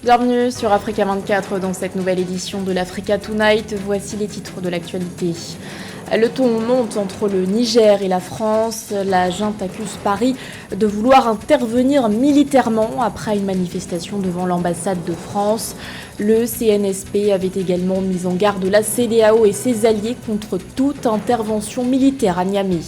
Bienvenue sur Africa 24 dans cette nouvelle édition de l'Africa Tonight. Voici les titres de l'actualité. Le ton monte entre le Niger et la France. La junte accuse Paris de vouloir intervenir militairement après une manifestation devant l'ambassade de France. Le CNSP avait également mis en garde la CEDEAO et ses alliés contre toute intervention militaire à Niamey.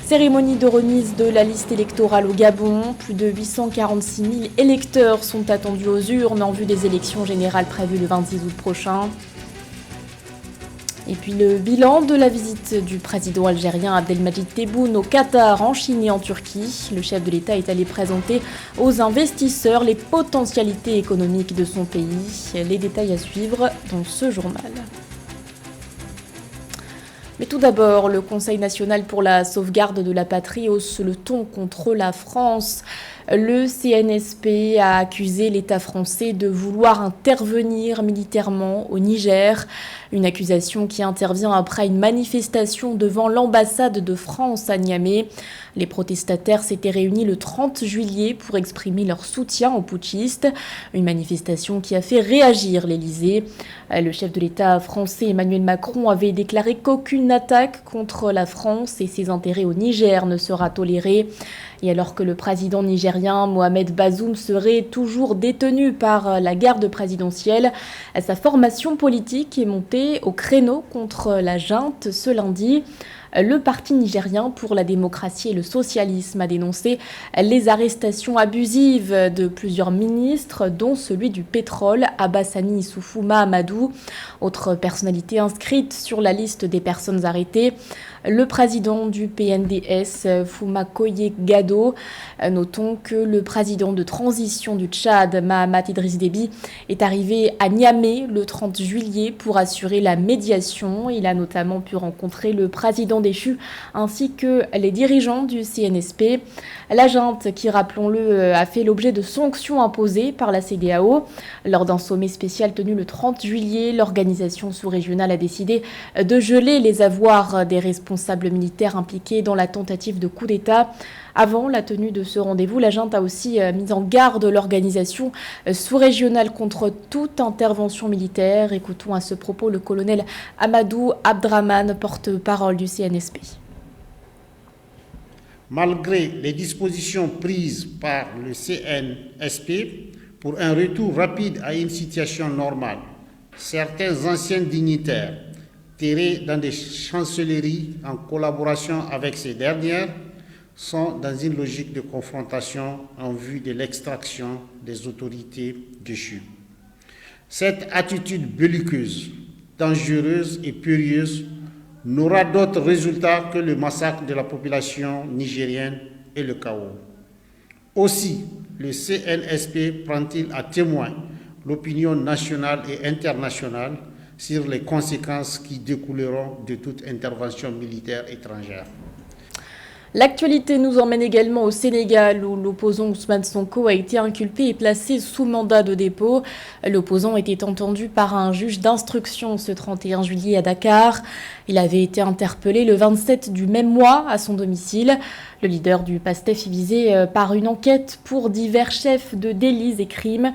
Cérémonie de remise de la liste électorale au Gabon. Plus de 846 000 électeurs sont attendus aux urnes en vue des élections générales prévues le 26 août prochain. Et puis le bilan de la visite du président algérien Abdelmadjid Tebboune au Qatar, en Chine et en Turquie. Le chef de l'État est allé présenter aux investisseurs les potentialités économiques de son pays. Les détails à suivre dans ce journal. Mais tout d'abord, le Conseil national pour la sauvegarde de la patrie hausse le ton contre la France. Le CNSP a accusé l'État français de vouloir intervenir militairement au Niger. Une accusation qui intervient après une manifestation devant l'ambassade de France à Niamey. Les protestataires s'étaient réunis le 30 juillet pour exprimer leur soutien aux putschistes. Une manifestation qui a fait réagir l'Élysée. Le chef de l'État français Emmanuel Macron avait déclaré qu'aucune attaque contre la France et ses intérêts au Niger ne sera tolérée. Et alors que le président nigérien Mohamed Bazoum serait toujours détenu par la garde présidentielle, sa formation politique est montée au créneau contre la junte ce lundi. Le parti nigérien pour la démocratie et le socialisme a dénoncé les arrestations abusives de plusieurs ministres, dont celui du pétrole, Abassani Issoufou Mahamadou. Autre personnalité inscrite sur la liste des personnes arrêtées, le président du PNDS, Foumakoye Gado. Notons que le président de transition du Tchad, Mahamat Idriss Déby, est arrivé à Niamey le 30 juillet pour assurer la médiation. Il a notamment pu rencontrer le président déchu ainsi que les dirigeants du CNSP. La junte, qui rappelons-le, a fait l'objet de sanctions imposées par la CEDEAO. Lors d'un sommet spécial tenu le 30 juillet, l'organisation sous-régionale a décidé de geler les avoirs des responsables militaires impliqués dans la tentative de coup d'État. Avant la tenue de ce rendez-vous, la junte a aussi mis en garde l'organisation sous-régionale contre toute intervention militaire. Écoutons à ce propos le colonel Amadou Abdraman, porte-parole du CNSP. Malgré les dispositions prises par le CNSP pour un retour rapide à une situation normale, certains anciens dignitaires terrés dans des chancelleries en collaboration avec ces dernières sont dans une logique de confrontation en vue de l'extraction des autorités déchues. Cette attitude belliqueuse, dangereuse et périlleuse n'aura d'autre résultat que le massacre de la population nigérienne et le chaos. Aussi, le CNSP prend-il à témoin l'opinion nationale et internationale sur les conséquences qui découleront de toute intervention militaire étrangère. L'actualité nous emmène également au Sénégal où l'opposant Ousmane Sonko a été inculpé et placé sous mandat de dépôt. L'opposant était entendu par un juge d'instruction ce 31 juillet à Dakar. Il avait été interpellé le 27 du même mois à son domicile. Le leader du PASTEF est visé par une enquête pour divers chefs de délits et crimes.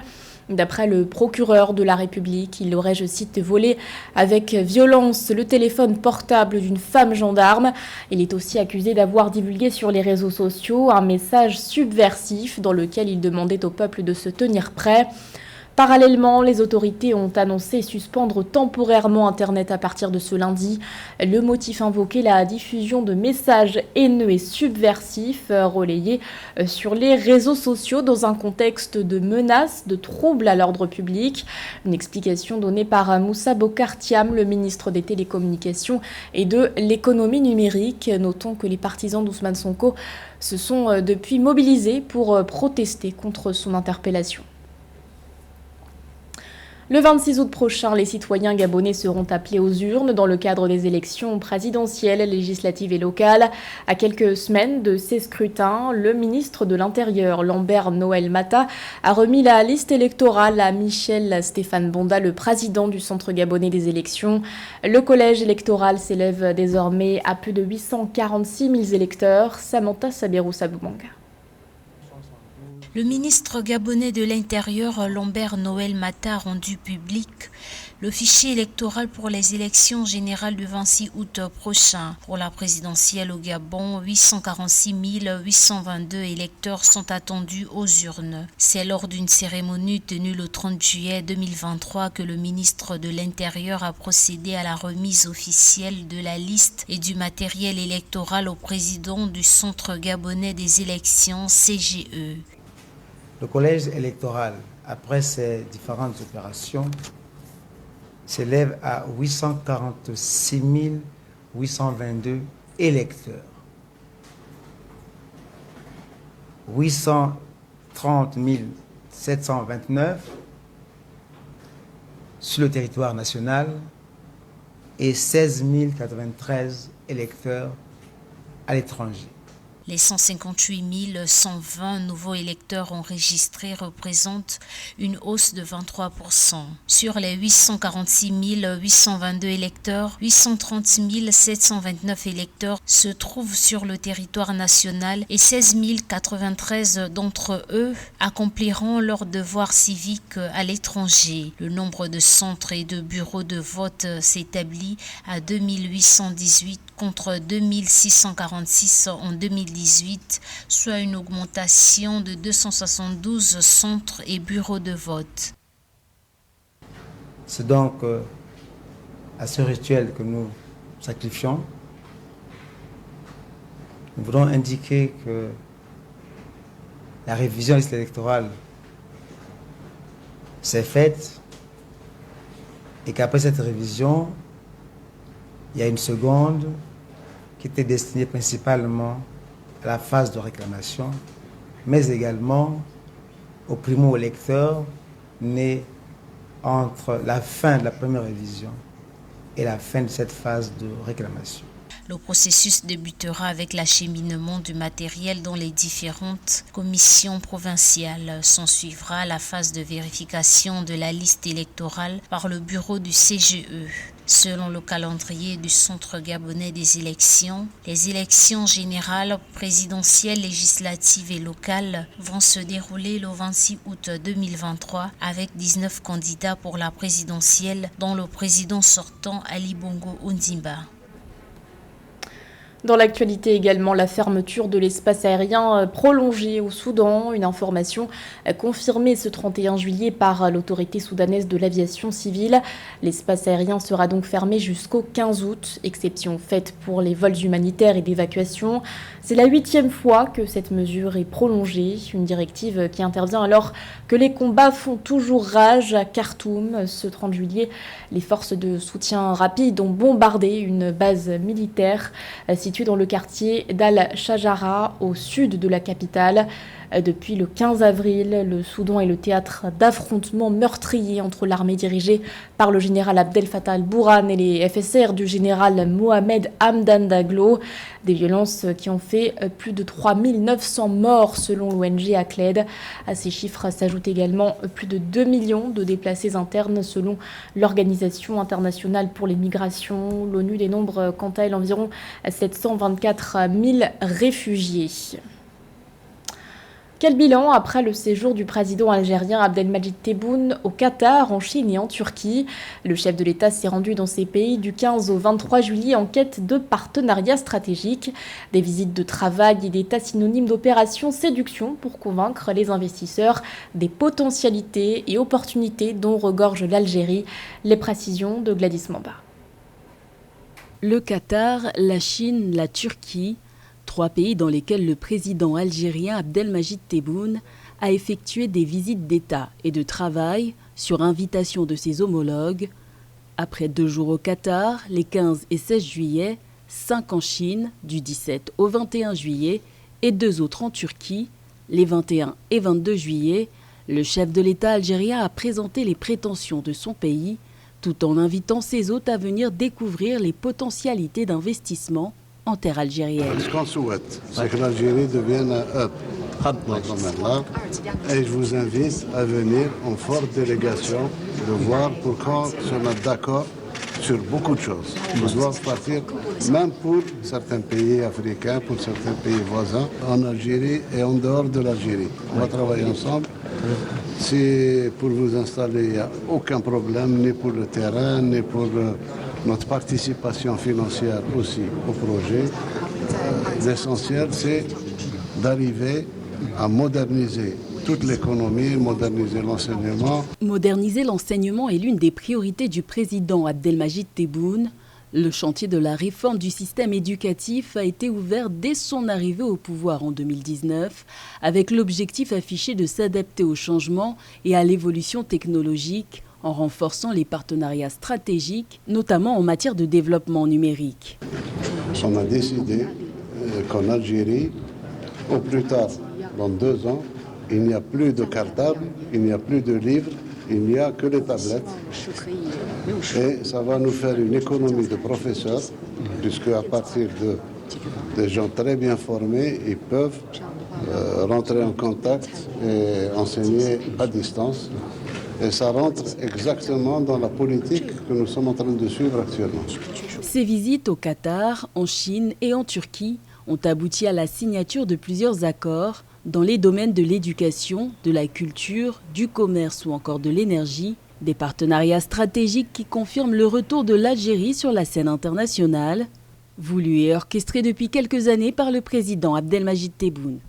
D'après le procureur de la République, il aurait, je cite, volé avec violence le téléphone portable d'une femme gendarme. Il est aussi accusé d'avoir divulgué sur les réseaux sociaux un message subversif dans lequel il demandait au peuple de se tenir prêt. Parallèlement, les autorités ont annoncé suspendre temporairement Internet à partir de ce lundi. Le motif invoqué, la diffusion de messages haineux et subversifs relayés sur les réseaux sociaux dans un contexte de menaces, de troubles à l'ordre public. Une explication donnée par Moussa Bokar Thiam, le ministre des Télécommunications et de l'économie numérique. Notons que les partisans d'Ousmane Sonko se sont depuis mobilisés pour protester contre son interpellation. Le 26 août prochain, les citoyens gabonais seront appelés aux urnes dans le cadre des élections présidentielles, législatives et locales. À quelques semaines de ces scrutins, le ministre de l'Intérieur, Lambert Noël Mata, a remis la liste électorale à Michel Stéphane Bonda, le président du Centre gabonais des élections. Le collège électoral s'élève désormais à plus de 846 000 électeurs. Samantha Saberou Saboumanga. Le ministre gabonais de l'Intérieur, Lambert Noël Mata, a rendu public le fichier électoral pour les élections générales du 26 août prochain. Pour la présidentielle au Gabon, 846 822 électeurs sont attendus aux urnes. C'est lors d'une cérémonie tenue le 30 juillet 2023 que le ministre de l'Intérieur a procédé à la remise officielle de la liste et du matériel électoral au président du Centre gabonais des élections, CGE. Le collège électoral, après ces différentes opérations, s'élève à 846 822 électeurs. 830 729 sur le territoire national et 16 093 électeurs à l'étranger. Les 158 120 nouveaux électeurs enregistrés représentent une hausse de 23%. Sur les 846 822 électeurs, 830 729 électeurs se trouvent sur le territoire national et 16 093 d'entre eux accompliront leur devoir civique à l'étranger. Le nombre de centres et de bureaux de vote s'établit à 2818 contre 2646 en 2018, soit une augmentation de 272 centres et bureaux de vote. C'est donc à ce rituel que nous sacrifions. Nous voulons indiquer que la révision de liste électorale s'est faite et qu'après cette révision, il y a une seconde qui était destinée principalement à la phase de réclamation, mais également aux primo-électeurs nés entre la fin de la première révision et la fin de cette phase de réclamation. Le processus débutera avec l'acheminement du matériel dans les différentes commissions provinciales. S'en suivra la phase de vérification de la liste électorale par le bureau du CGE. Selon le calendrier du Centre gabonais des élections, les élections générales, présidentielles, législatives et locales vont se dérouler le 26 août 2023 avec 19 candidats pour la présidentielle, dont le président sortant Ali Bongo Ondimba. Dans l'actualité également, la fermeture de l'espace aérien prolongé au Soudan, une information confirmée ce 31 juillet par l'autorité soudanaise de l'aviation civile. L'espace aérien sera donc fermé jusqu'au 15 août, exception faite pour les vols humanitaires et d'évacuation. C'est la 8e fois que cette mesure est prolongée, une directive qui intervient alors que les combats font toujours rage à Khartoum. Ce 30 juillet, les forces de soutien rapide ont bombardé une base militaire située dans le quartier d'Al-Shajara, au sud de la capitale. Depuis le 15 avril, le Soudan est le théâtre d'affrontements meurtriers entre l'armée dirigée par le général Abdel Fattah al-Burhan et les FSR du général Mohamed Hamdan Daglo. Des violences qui ont fait plus de 3900 morts selon l'ONG ACLED. À ces chiffres s'ajoutent également plus de 2 millions de déplacés internes selon l'Organisation internationale pour les migrations. L'ONU dénombre quant à elle environ 724 000 réfugiés. Quel bilan après le séjour du président algérien Abdelmadjid Tebboune au Qatar, en Chine et en Turquie? Le chef de l'État s'est rendu dans ces pays du 15 au 23 juillet en quête de partenariats stratégiques. Des visites de travail et des tas synonymes d'opération séduction pour convaincre les investisseurs des potentialités et opportunités dont regorge l'Algérie. Les précisions de Gladys Mamba. Le Qatar, la Chine, la Turquie, 3 pays dans lesquels le président algérien Abdelmadjid Tebboune a effectué des visites d'État et de travail sur invitation de ses homologues. Après 2 jours au Qatar, les 15 et 16 juillet, 5 en Chine, du 17 au 21 juillet, et 2 autres en Turquie, les 21 et 22 juillet, le chef de l'État algérien a présenté les prétentions de son pays, tout en invitant ses hôtes à venir découvrir les potentialités d'investissement en terre algérienne. Ce qu'on souhaite, c'est que l'Algérie devienne un hub dans ce domaine-là. Et je vous invite à venir en forte délégation, de voir pour quand se mettre d'accord sur beaucoup de choses. Ils doivent partir, même pour certains pays africains, pour certains pays voisins, en Algérie et en dehors de l'Algérie. On va travailler ensemble. Si pour vous installer, il n'y a aucun problème, ni pour le terrain, ni pour notre participation financière aussi au projet. L'essentiel, c'est d'arriver à moderniser toute l'économie, moderniser l'enseignement. Moderniser l'enseignement est l'une des priorités du président Abdelmajid Tebboune. Le chantier de la réforme du système éducatif a été ouvert dès son arrivée au pouvoir en 2019, avec l'objectif affiché de s'adapter au changement et à l'évolution technologique, en renforçant les partenariats stratégiques, notamment en matière de développement numérique. On a décidé qu'en Algérie, au plus tard, dans 2 ans, il n'y a plus de cartable, il n'y a plus de livres, il n'y a que les tablettes. Et ça va nous faire une économie de professeurs, puisque à partir de gens très bien formés, ils peuvent rentrer en contact et enseigner à distance. Et ça rentre exactement dans la politique que nous sommes en train de suivre actuellement. Ces visites au Qatar, en Chine et en Turquie ont abouti à la signature de plusieurs accords dans les domaines de l'éducation, de la culture, du commerce ou encore de l'énergie, des partenariats stratégiques qui confirment le retour de l'Algérie sur la scène internationale, voulu et orchestré depuis quelques années par le président Abdelmajid Tebboune.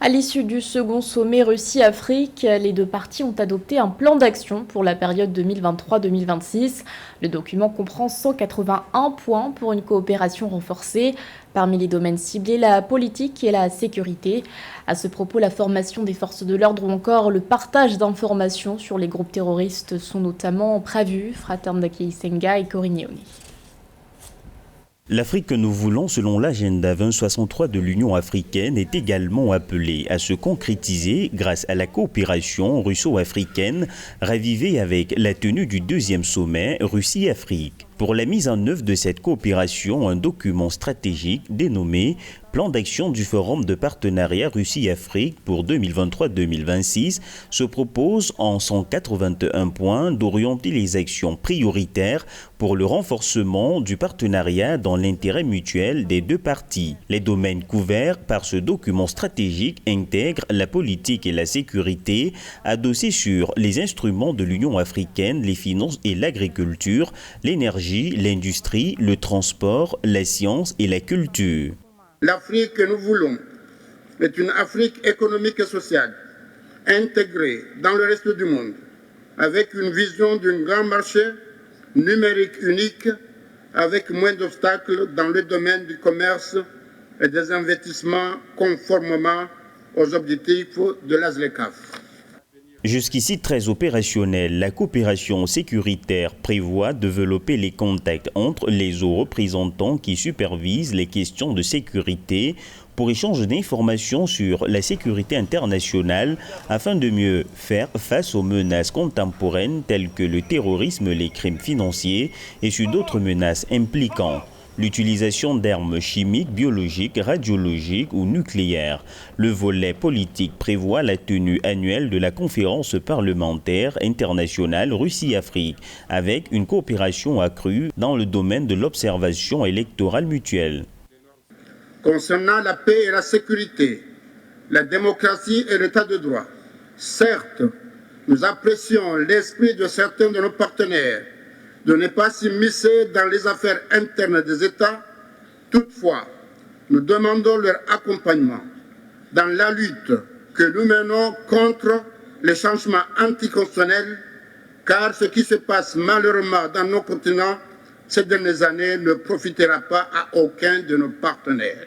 À l'issue du second sommet Russie-Afrique, les deux parties ont adopté un plan d'action pour la période 2023-2026. Le document comprend 181 points pour une coopération renforcée. Parmi les domaines ciblés, la politique et la sécurité. À ce propos, la formation des forces de l'ordre ou encore le partage d'informations sur les groupes terroristes sont notamment prévus. Fraternité Senga et Corigneoni. L'Afrique que nous voulons, selon l'agenda 2063 de l'Union africaine, est également appelée à se concrétiser grâce à la coopération russo-africaine ravivée avec la tenue du deuxième sommet Russie-Afrique. Pour la mise en œuvre de cette coopération, un document stratégique dénommé Plan d'action du Forum de partenariat Russie-Afrique pour 2023-2026 se propose en 181 points d'orienter les actions prioritaires pour le renforcement du partenariat dans l'intérêt mutuel des deux parties. Les domaines couverts par ce document stratégique intègrent la politique et la sécurité, adossés sur les instruments de l'Union africaine, les finances et l'agriculture, l'énergie, l'industrie, le transport, la science et la culture. L'Afrique que nous voulons est une Afrique économique et sociale, intégrée dans le reste du monde, avec une vision d'un grand marché numérique unique, avec moins d'obstacles dans le domaine du commerce et des investissements conformément aux objectifs de la ZLECAf. Jusqu'ici très opérationnelle, la coopération sécuritaire prévoit développer les contacts entre les hauts représentants qui supervisent les questions de sécurité pour échange d'informations sur la sécurité internationale afin de mieux faire face aux menaces contemporaines telles que le terrorisme, les crimes financiers et sur d'autres menaces impliquant l'utilisation d'armes chimiques, biologiques, radiologiques ou nucléaires. Le volet politique prévoit la tenue annuelle de la conférence parlementaire internationale Russie-Afrique, avec une coopération accrue dans le domaine de l'observation électorale mutuelle. Concernant la paix et la sécurité, la démocratie et l'état de droit, certes, nous apprécions l'esprit de certains de nos partenaires de ne pas s'immiscer dans les affaires internes des États. Toutefois, nous demandons leur accompagnement dans la lutte que nous menons contre les changements anticonstitutionnels, car ce qui se passe malheureusement dans nos continents ces dernières années ne profitera pas à aucun de nos partenaires.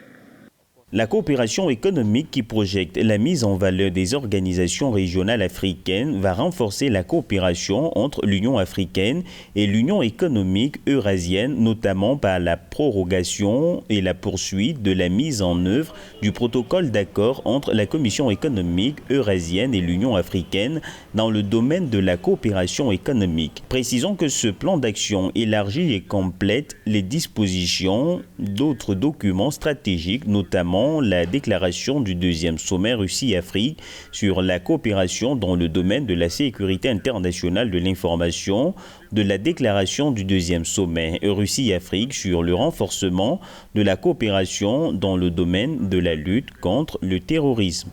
La coopération économique qui projette la mise en valeur des organisations régionales africaines va renforcer la coopération entre l'Union africaine et l'Union économique eurasienne, notamment par la prorogation et la poursuite de la mise en œuvre du protocole d'accord entre la Commission économique eurasienne et l'Union africaine dans le domaine de la coopération économique. Précisons que ce plan d'action élargit et complète les dispositions d'autres documents stratégiques, notamment également la déclaration du deuxième sommet Russie-Afrique sur la coopération dans le domaine de la sécurité internationale de l'information, de la déclaration du deuxième sommet Russie-Afrique sur le renforcement de la coopération dans le domaine de la lutte contre le terrorisme.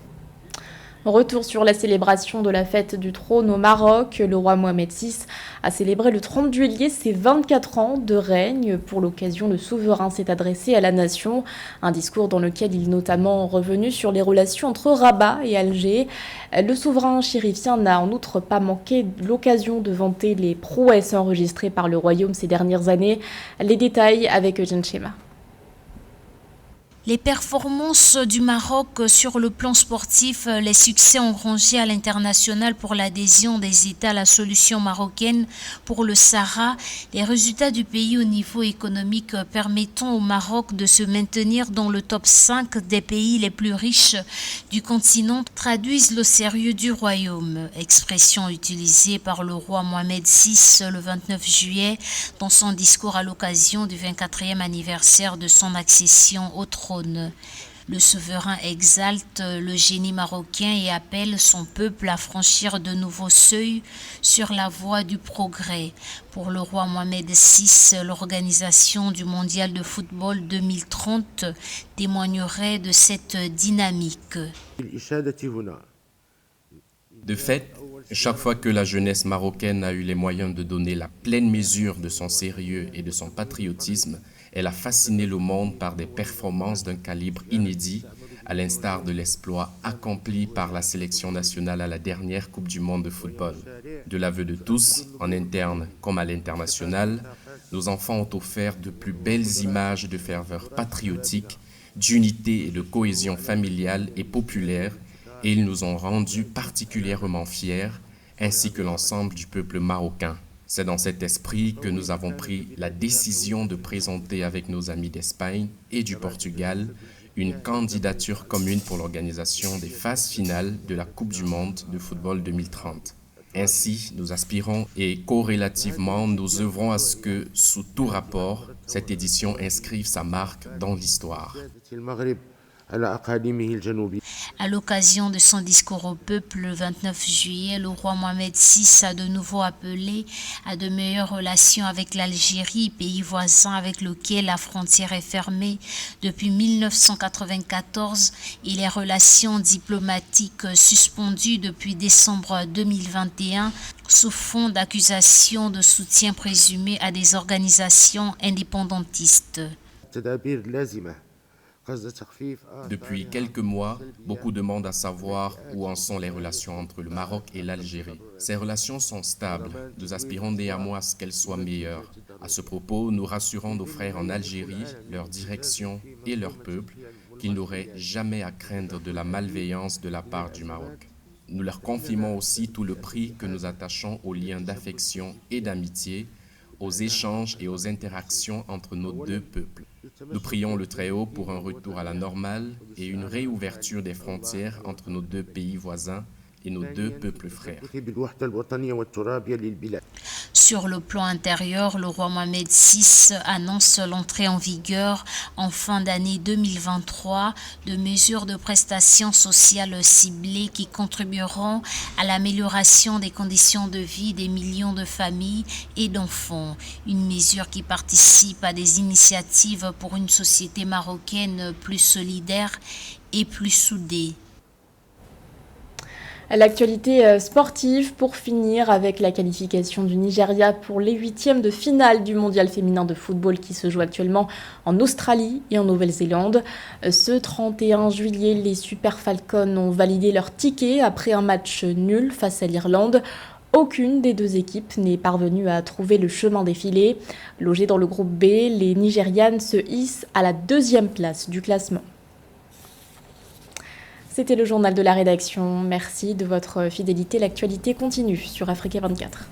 Retour sur la célébration de la fête du trône au Maroc. Le roi Mohamed VI a célébré le 30 juillet ses 24 ans de règne. Pour l'occasion, le souverain s'est adressé à la nation. Un discours dans lequel il est notamment revenu sur les relations entre Rabat et Alger. Le souverain chérifien n'a en outre pas manqué l'occasion de vanter les prouesses enregistrées par le royaume ces dernières années. Les détails avec Eugène Chema. Les performances du Maroc sur le plan sportif, les succès engrangés à l'international pour l'adhésion des États à la solution marocaine pour le Sahara, les résultats du pays au niveau économique permettant au Maroc de se maintenir dans le top 5 des pays les plus riches du continent traduisent le sérieux du royaume, expression utilisée par le roi Mohamed VI le 29 juillet dans son discours à l'occasion du 24e anniversaire de son accession au trône. Le souverain exalte le génie marocain et appelle son peuple à franchir de nouveaux seuils sur la voie du progrès. Pour le roi Mohamed VI, l'organisation du mondial de football 2030 témoignerait de cette dynamique. De fait, chaque fois que la jeunesse marocaine a eu les moyens de donner la pleine mesure de son sérieux et de son patriotisme, elle a fasciné le monde par des performances d'un calibre inédit, à l'instar de l'exploit accompli par la sélection nationale à la dernière Coupe du monde de football. De l'aveu de tous, en interne comme à l'international, nos enfants ont offert de plus belles images de ferveur patriotique, d'unité et de cohésion familiale et populaire, et ils nous ont rendus particulièrement fiers, ainsi que l'ensemble du peuple marocain. C'est dans cet esprit que nous avons pris la décision de présenter avec nos amis d'Espagne et du Portugal une candidature commune pour l'organisation des phases finales de la Coupe du monde de football 2030. Ainsi, nous aspirons et corrélativement, nous œuvrons à ce que, sous tout rapport, cette édition inscrive sa marque dans l'histoire. À l'occasion de son discours au peuple le 29 juillet, le roi Mohamed VI a de nouveau appelé à de meilleures relations avec l'Algérie, pays voisin avec lequel la frontière est fermée depuis 1994 et les relations diplomatiques suspendues depuis décembre 2021 sous fond d'accusations de soutien présumé à des organisations indépendantistes. Depuis quelques mois, beaucoup demandent à savoir où en sont les relations entre le Maroc et l'Algérie. Ces relations sont stables. Nous aspirons néanmoins à ce qu'elles soient meilleures. À ce propos, nous rassurons nos frères en Algérie, leur direction et leur peuple qu'ils n'auraient jamais à craindre de la malveillance de la part du Maroc. Nous leur confirmons aussi tout le prix que nous attachons aux liens d'affection et d'amitié, aux échanges et aux interactions entre nos deux peuples. Nous prions le Très-Haut pour un retour à la normale et une réouverture des frontières entre nos deux pays voisins et nos deux peuples frères. Sur le plan intérieur, le roi Mohamed VI annonce l'entrée en vigueur en fin d'année 2023 de mesures de prestations sociales ciblées qui contribueront à l'amélioration des conditions de vie des millions de familles et d'enfants. Une mesure qui participe à des initiatives pour une société marocaine plus solidaire et plus soudée. L'actualité sportive pour finir avec la qualification du Nigeria pour les 8e de finale du mondial féminin de football qui se joue actuellement en Australie et en Nouvelle-Zélande. Ce 31 juillet, les Super Falcons ont validé leur ticket après un match nul face à l'Irlande. Aucune des deux équipes n'est parvenue à trouver le chemin des filets. Logées dans le groupe B, les Nigérianes se hissent à la 2e place du classement. C'était le journal de la rédaction. Merci de votre fidélité. L'actualité continue sur Africa 24.